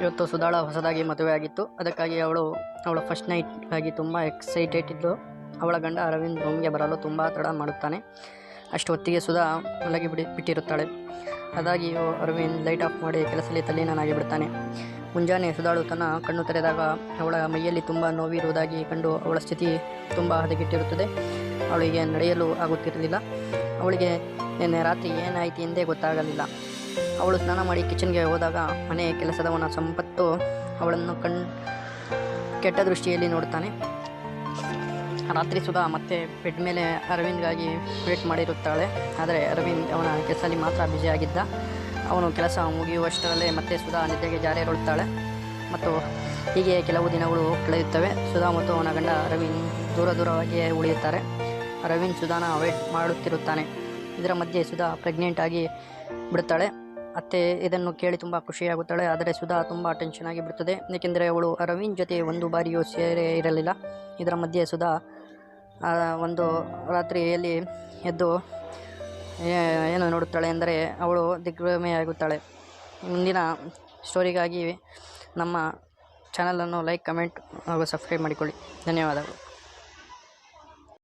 ಇವತ್ತು ಸುಧಾಳ ಹೊಸದಾಗಿ ಮದುವೆ ಆಗಿತ್ತು. ಅದಕ್ಕಾಗಿ ಅವಳ ಫಸ್ಟ್ ನೈಟ್ ಆಗಿ ತುಂಬ ಎಕ್ಸೈಟೆಡ್ ಇದ್ದು ಅವಳ ಗಂಡ ಅರವಿಂದ್ ರೂಮ್ಗೆ ಬರಲು ತುಂಬ ತಡ ಮಾಡುತ್ತಾನೆ. ಅಷ್ಟು ಹೊತ್ತಿಗೆ ಸುಧಾ ಮಲಗಿ ಬಿಟ್ಟಿರುತ್ತಾಳೆ. ಅದಾಗಿಯೂ ಅರವಿಂದ್ ಲೈಟ್ ಆಫ್ ಮಾಡಿ ಕೆಲಸದಲ್ಲಿ ತಲ್ಲೀನನಾಗಿ ಬಿಡುತ್ತಾನೆ. ಮುಂಜಾನೆ ಸುಧಾಳು ತನ್ನ ಕಣ್ಣು ತೆರೆದಾಗ ಅವಳ ಮೈಯಲ್ಲಿ ತುಂಬ ನೋವಿರುವುದಾಗಿ ಕಂಡು ಅವಳ ಸ್ಥಿತಿ ತುಂಬ ಹದಗೆಟ್ಟಿರುತ್ತದೆ. ಅವಳಿಗೆ ನಡೆಯಲು ಆಗುತ್ತಿರಲಿಲ್ಲ. ಅವಳಿಗೆ ನಿನ್ನೆ ರಾತ್ರಿ ಏನಾಯಿತು ಎಂದೇ ಗೊತ್ತಾಗಲಿಲ್ಲ. ಅವಳು ಸ್ನಾನ ಮಾಡಿ ಕಿಚನ್ಗೆ ಹೋದಾಗ ಮನೆ ಕೆಲಸದವನ ಸಂಪತ್ತು ಅವಳನ್ನು ಕೆಟ್ಟ ದೃಷ್ಟಿಯಲ್ಲಿ ನೋಡುತ್ತಾನೆ. ರಾತ್ರಿ ಸುಧಾ ಮತ್ತೆ ಬೆಡ್ ಮೇಲೆ ಅರವಿಂದ್ಗಾಗಿ ವೇಟ್ ಮಾಡಿರುತ್ತಾಳೆ. ಆದರೆ ಅರವಿಂದ್ ಅವನ ಕೆಲಸದಲ್ಲಿ ಮಾತ್ರ ಬ್ಯುಸಿಯಾಗಿದ್ದ. ಅವನು ಕೆಲಸ ಮುಗಿಯುವಷ್ಟರಲ್ಲೇ ಮತ್ತೆ ಸುಧಾ ನಿದ್ದೆಗೆ ಜಾರಿರುತ್ತಾಳೆ. ಮತ್ತು ಹೀಗೆ ಕೆಲವು ದಿನಗಳು ಕಳೆಯುತ್ತವೆ. ಸುಧಾ ಮತ್ತು ಅವನ ಗಂಡ ಅರವಿಂದ್ ದೂರವಾಗಿಯೇ ಉಳಿಯುತ್ತಾರೆ. ಅರವಿಂದ್ ಸುಧಾನ ಅವಾಯ್ಡ್ ಮಾಡುತ್ತಿರುತ್ತಾನೆ. ಇದರ ಮಧ್ಯೆ ಸುಧಾ ಪ್ರೆಗ್ನೆಂಟ್ ಆಗಿ ಬಿಡುತ್ತಾಳೆ. ಅತ್ತೆ ಇದನ್ನು ಕೇಳಿ ತುಂಬ ಖುಷಿಯಾಗುತ್ತಾಳೆ. ಆದರೆ ಸುಧಾ ತುಂಬ ಟೆನ್ಷನ್ ಆಗಿ ಬಿಡುತ್ತದೆ. ಏಕೆಂದರೆ ಅವಳು ಅರವಿಂದ್ ಜೊತೆ ಒಂದು ಬಾರಿಯೂ ಸೇರೇ ಇರಲಿಲ್ಲ. ಇದರ ಮಧ್ಯೆ ಸುಧಾ ಒಂದು ರಾತ್ರಿಯಲ್ಲಿ ಎದ್ದು ಏನು ನೋಡುತ್ತಾಳೆ ಎಂದರೆ ಅವಳು ದಿಗ್ಭ್ರಮೆಯಾಗುತ್ತಾಳೆ. ಮುಂದಿನ ಸ್ಟೋರಿಗಾಗಿ ನಮ್ಮ ಚಾನಲನ್ನು ಲೈಕ್, ಕಮೆಂಟ್ ಹಾಗೂ ಸಬ್ಸ್ಕ್ರೈಬ್ ಮಾಡಿಕೊಳ್ಳಿ. ಧನ್ಯವಾದಗಳು.